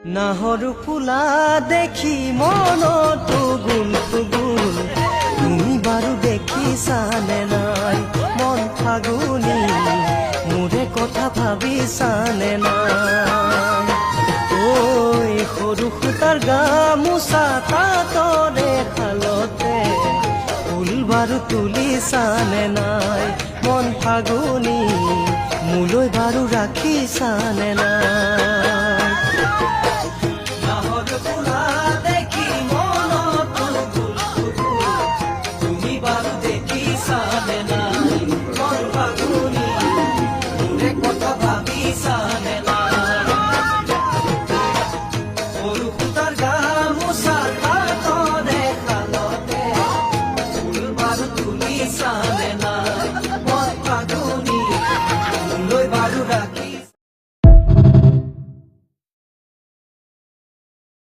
নাহৰ ফুলা দেখি মনতো গুল গুল তুমি বাৰু দেখিছানে নাই মন ফাগুনি মোৰে কথা ভাবিছানে নাই ঐ সৰু সূতাৰ গামোচা তাতৰে শালতে ফুল বাৰু তুলিছানে নাই মন ফাগুনি মোলৈ বাৰু ৰাখিছানে নাই